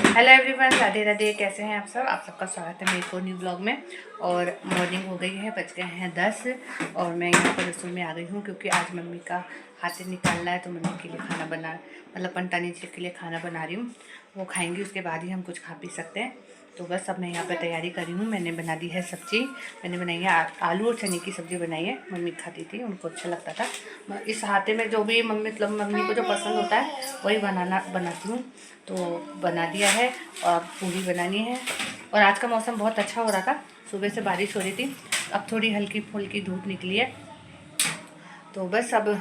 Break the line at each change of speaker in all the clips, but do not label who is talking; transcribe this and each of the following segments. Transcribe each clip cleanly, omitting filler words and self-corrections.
Hello everyone, Radhe Radhe. कैसे हैं आप सब? आप सबका स्वागत है मेरे को न्यू ब्लॉग में। और मॉर्निंग हो गई है, बज गए हैं 10 और मैं यहाँ पर रसोई में आ गई हूँ क्योंकि आज मम्मी का हाथ निकालना है। तो मम्मी के लिए खाना बना मतलब पंटानी जी के लिए खाना बना रही हूँ। वो खाएंगी, उसके बाद ही हम कुछ खा पी सकते हैं। तो बस अब मैं यहाँ पर तैयारी कर रही हूँ। मैंने बना दी है सब्ज़ी। मैंने बनाई है आलू और चने की सब्ज़ी बनाई है। मम्मी खाती थी, उनको अच्छा लगता था। इस हाथे में जो भी मम्मी को जो पसंद होता है वही बनाती हूँ। तो बना दिया है और पूरी बनानी है। और आज का मौसम बहुत अच्छा हो रहा था, सुबह से बारिश हो रही थी, अब थोड़ी हल्की फुल्की धूप निकली है। तो बस अब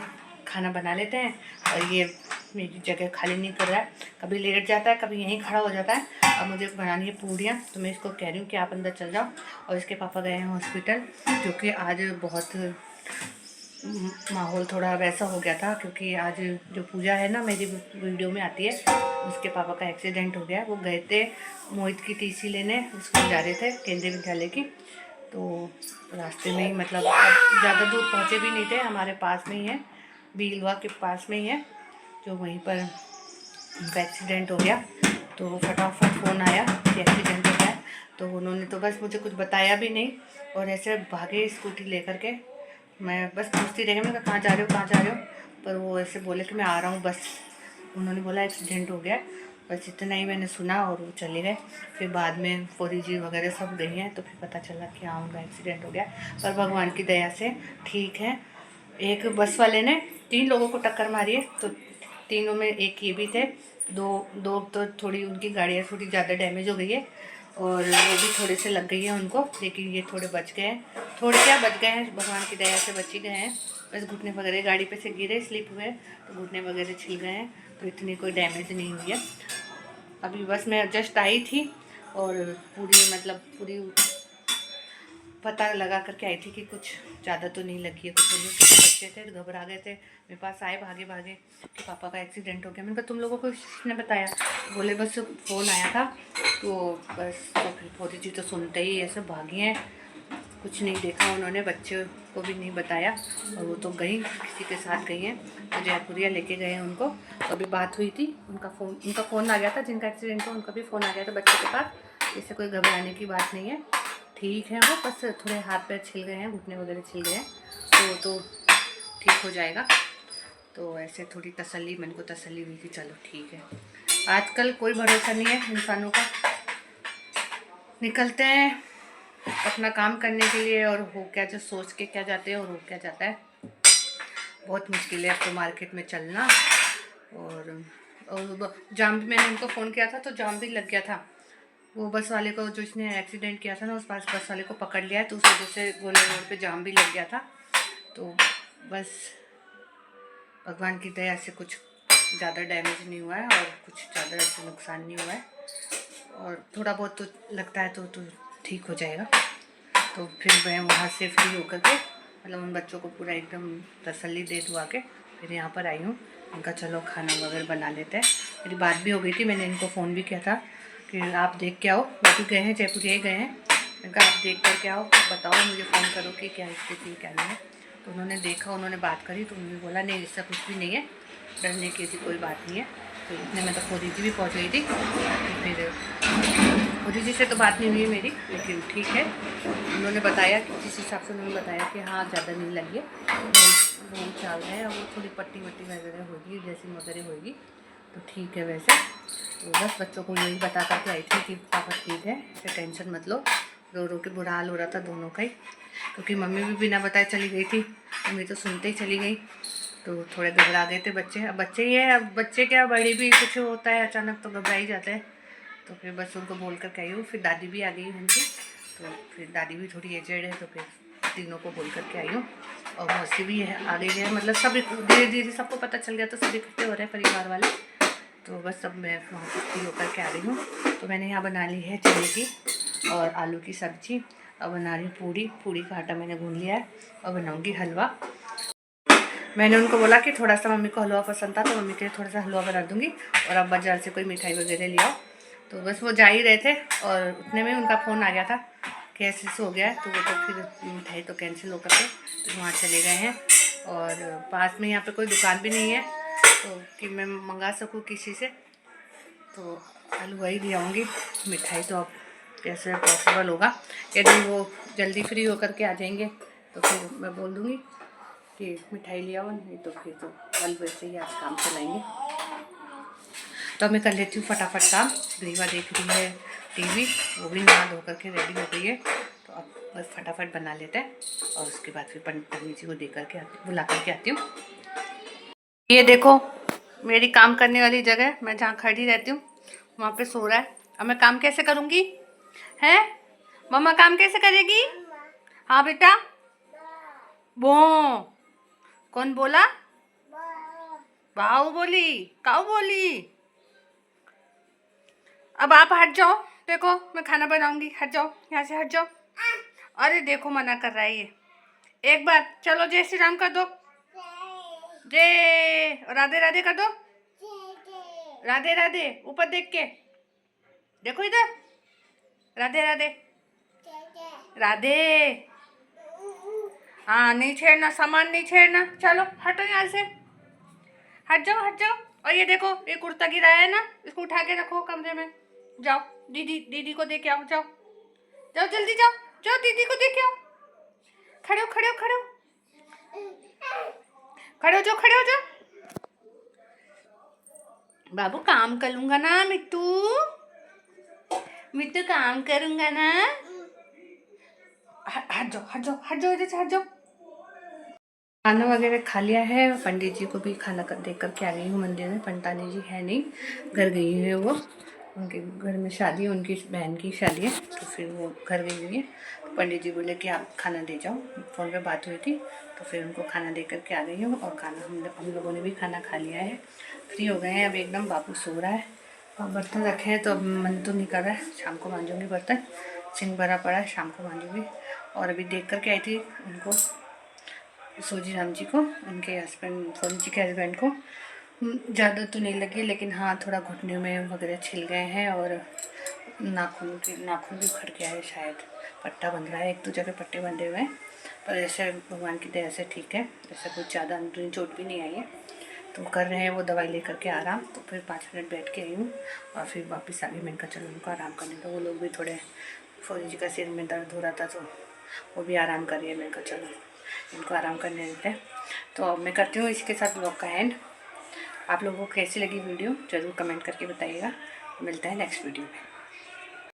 खाना बना लेते हैं। और ये मेरी जगह खाली नहीं कर रहा है, कभी लेट जाता है, कभी यहीं खड़ा हो जाता है। अब मुझे बनानी है पूड़ियाँ, तो मैं इसको कह रही हूँ कि आप अंदर चल जाओ। और इसके पापा गए हैं हॉस्पिटल, क्योंकि आज बहुत माहौल थोड़ा वैसा हो गया था। क्योंकि आज जो पूजा है ना, मेरी वीडियो में आती है, उसके पापा का एक्सीडेंट हो गया। वो गए थे मोहित की टीसी लेने, स्कूल जा रहे थे केंद्रीय विद्यालय की। तो रास्ते में ही मतलब ज़्यादा दूर पहुँचे भी नहीं थे, हमारे पास में ही है, बीलवा के पास में ही है, जो वहीं पर उनका एक्सीडेंट हो गया। तो फटाफट फ़ोन आया कि एक्सीडेंट हो गया। तो उन्होंने तो बस मुझे कुछ बताया भी नहीं और ऐसे भागे स्कूटी लेकर के। मैं बस पूछती रही, मैं कहाँ जा रहे हो, कहाँ जा रहे हो? पर वो ऐसे बोले कि मैं आ रहा हूँ बस। उन्होंने बोला एक्सीडेंट हो गया, बस इतना ही मैंने सुना और वो चले गए। फिर बाद में फोरी जी वगैरह सब गई हैं, तो फिर पता चला कि हाँ उनका एक्सीडेंट हो गया। पर भगवान की दया से ठीक है। एक बस वाले ने 3 लोगों को टक्कर मारी है, तो तीनों में एक ये भी थे। दो तो थोड़ी उनकी गाड़ियाँ थोड़ी ज़्यादा डैमेज हो गई है और वो भी थोड़े से लग गई है उनको, लेकिन ये थोड़े बच गए हैं। थोड़े क्या बच गए हैं, भगवान की दया से बच ही गए हैं। बस घुटने वगैरह गाड़ी पे से गिरे, स्लिप हुए, तो घुटने वगैरह छिल गए हैं। तो इतनी कोई डैमेज नहीं हुई है। अभी बस मैं जस्ट आई थी और पूरी पता लगा करके आई थी कि कुछ ज़्यादा तो नहीं लगी है। कुछ बच्चे थे, घबरा गए थे, मेरे पास आए भागे भागे कि पापा का एक्सीडेंट हो गया। मैंने कहा तुम लोगों को किसने बताया? बोले बस फ़ोन आया था। तो बस तो फिर फोरी जी तो सुनते ही ऐसे भागी हैं, कुछ नहीं देखा उन्होंने, बच्चे को भी नहीं बताया। और वो तो गई, किसी के साथ गई हैं, तो जयपुरिया लेके गए हैं उनको। तो अभी बात हुई थी, उनका फ़ोन आ गया था, जिनका एक्सीडेंट हुआ उनका भी फ़ोन आ गया था बच्चे के पास। इससे कोई घबराने की बात नहीं है, ठीक है। वो बस थोड़े हाथ पैर छिल गए हैं, घुटने वगैरह छिल गए हैं, तो ठीक हो जाएगा। तो ऐसे थोड़ी तसल्ली, मन को तसल्ली हुई कि चलो ठीक है। आजकल कोई भरोसा नहीं है इंसानों का, निकलते हैं अपना काम करने के लिए और हो क्या जो सोच के क्या जाते हैं और हो क्या जाता है। बहुत मुश्किल है अब तो मार्केट में चलना। और जाम भी, मैंने उनको फ़ोन किया था तो जाम भी लग गया था। वो बस वाले को, जो इसने एक्सीडेंट किया था ना, उस पास बस वाले को पकड़ लिया है, तो उस वजह से गोले रोड पे जाम भी लग गया था। तो बस भगवान की दया से कुछ ज़्यादा डैमेज नहीं हुआ है और कुछ ज़्यादा ऐसे नुकसान नहीं हुआ है। और थोड़ा बहुत तो लगता है तो ठीक हो जाएगा। तो फिर मैं वहाँ से फ्री होकर के मतलब उन बच्चों को पूरा एकदम तसल्ली दे दुआ के फिर यहाँ पर आई हूँ। उनका चलो खाना वगैरह बना लेते हैं। मेरी बात भी हो गई थी, मैंने इनको फ़ोन भी किया था कि आप देख के आओ। वो भी गए हैं, जयपुर गए हैं। मैंने कहा आप देख कर के आओ, बताओ मुझे फ़ोन करो कि क्या स्थिति क्या नहीं है। तो उन्होंने देखा, उन्होंने बात करी, तो उन्होंने बोला नहीं इससे कुछ भी नहीं है, डरने की ऐसी कोई बात नहीं है। तो इतने में तो फोरी जी भी पहुँच गई थी। फिर फोरी जी से तो बात नहीं हुई मेरी, लेकिन ठीक है, उन्होंने बताया कि जिस हिसाब से उन्होंने बताया कि हाँ ज़्यादा नहीं लगी है, बहुत चाल है, वो थोड़ी पट्टी वट्टी वगैरह होगी, ड्रेसिंग वगैरह होगी, तो ठीक है वैसे। तो बस बच्चों को यही बता करके आई थी कि पापा ठीक है, ऐसे टेंशन मत लो। रो रो के बुरा हाल हो रहा था दोनों का ही, क्योंकि मम्मी भी बिना बताए चली गई थी, मम्मी तो सुनते ही चली गई। तो थोड़े घबरा गए थे बच्चे। अब बच्चे ही है, अब बच्चे क्या, बड़े भी कुछ होता है अचानक तो घबरा ही जाते हैं। तो फिर बस उनको बोल कर के आई हूँ। फिर दादी भी आ गई उनकी, तो फिर दादी भी थोड़ी एजेड है, तो फिर तीनों को बोल करके आई हूँ। और मौसी भी है, आ गई है, मतलब सब धीरे धीरे सबको पता चल गया, तो सब इकट्ठे हो रहे हैं परिवार वाले। तो बस अब मैं वहाँ पर फ्री होकर के आ रही हूँ। तो मैंने यहाँ बना ली है चने की और आलू की सब्ज़ी। अब बना रही हूँ पूड़ी का आटा मैंने गूँध लिया है और बनाऊँगी हलवा। मैंने उनको बोला कि थोड़ा सा मम्मी को हलवा पसंद था, तो मम्मी के लिए थोड़ा सा हलवा बना दूँगी और आप बाज़ार से कोई मिठाई वगैरह ले आओ। तो बस वो जा ही रहे थे और उतने में उनका फ़ोन आ गया था कि ऐसे हो गया है। तो वो तो फिर मिठाई तो कैंसिल होकर के तो वहाँ चले गए हैं। और पास में यहाँ पे कोई दुकान भी नहीं है तो कि मैं मंगा सकूँ किसी से। तो हलवा ही ले आऊँगी। मिठाई तो अब कैसे पॉसिबल होगा, यदि वो जल्दी फ्री होकर के आ जाएंगे तो फिर मैं बोल दूँगी कि मिठाई ले आओ, नहीं तो फिर तो हलवे से ही आज काम चलाएँगे। तो मैं कर लेती हूँ फटाफट काम। ग्रीवा देख रही है टीवी, वो भी नहा धो करके रेडी हो गई है। तो अब बस फटाफट बना लेते हैं और उसके बाद फिर पंडित जी को दे करके बुला करके आती हूँ। ये देखो मेरी काम करने वाली जगह, मैं जहाँ खड़ी रहती हूँ वहाँ पे सो रहा है। अब मैं काम कैसे करूँगी? हैं मम्मा, काम कैसे करेगी? हाँ बेटा। बो कौन बोला? बाऊ बोली, काऊ बोली। अब आप हट जाओ, देखो मैं खाना बनाऊंगी, हट जाओ यहाँ से, हट जाओ। अरे देखो मना कर रहा है ये। एक बार चलो जय श्री राम कर दो, जय राधे राधे कर दो, राधे राधे। ऊपर देख के देखो, इधर राधे राधे राधे। हाँ नहीं छेड़ना, सामान नहीं छेड़ना। चलो हटो यहाँ से, हट जाओ हट जाओ। और ये देखो ये कुर्ता गिराया है ना, इसको उठा के रखो कमरे में। जाओ दीदी को दे के आओ, जाओ जाओ जल्दी जाओ, जाओ दीदी को दे के आओ। खड़े हो खड़े हो खड़े हो खड़े हो जाओ, खड़े हो जाओ। बाबू काम करूंगा ना मिट्टू, मिट्टू काम करूंगा ना। हट जाओ हट जाओ हट जाओ, इधर से हट जाओ। खाना वगैरह खा लिया है, पंडित जी को भी खाना दे करके आ गई हूँ मंदिर में। पंतानी जी है नहीं, घर गई है वो, उनके घर में शादी है, उनकी बहन की शादी है, तो फिर वो घर गई हुई है। तो पंडित जी बोले कि आप खाना दे जाओ, फ़ोन पे बात हुई थी, तो फिर उनको खाना दे करके आ गई हूँ। और खाना हम लोगों ने भी खाना खा लिया है, फ्री हो गए हैं अब एकदम। बाबू सो रहा है और बर्तन रखे हैं तो अब मन तो नहीं कर रहा है, शाम को मांजूँगी बर्तन, सिंक भरा पड़ा है, शाम को मांजूँगी। और अभी देख करके आई थी उनको, सोजी राम जी को, उनके हस्बैंड, सोजी जी के हस्बैंड को ज़्यादा तो नहीं लगी, लेकिन हाँ थोड़ा घुटने में वगैरह छिल गए हैं और नाखून भी उखड़ गया है शायद। पट्टा बंध रहा है, एक दो जगह पट्टे बंधे हुए हैं, पर ऐसे भगवान की दया से ठीक है, ऐसा कुछ ज़्यादा अंदरूनी चोट भी नहीं आई है। तो कर रहे हैं वो दवाई लेकर के आराम। तो फिर 5 मिनट बैठ के आई हूँ और फिर वापस आ गई। मैंने कहा चलो उनको आराम करने दो, वो लोग भी थोड़े, फौजी जी का सिर में दर्द हो रहा था तो वो भी आराम कर रही है। मैंने कहा चलो इनको आराम करने देते हैं। तो अब मैं करती हूँ इसके साथ ब्लॉग का एंड। आप लोगों को कैसी लगी वीडियो ज़रूर कमेंट करके बताइएगा। मिलता है नेक्स्ट वीडियो में।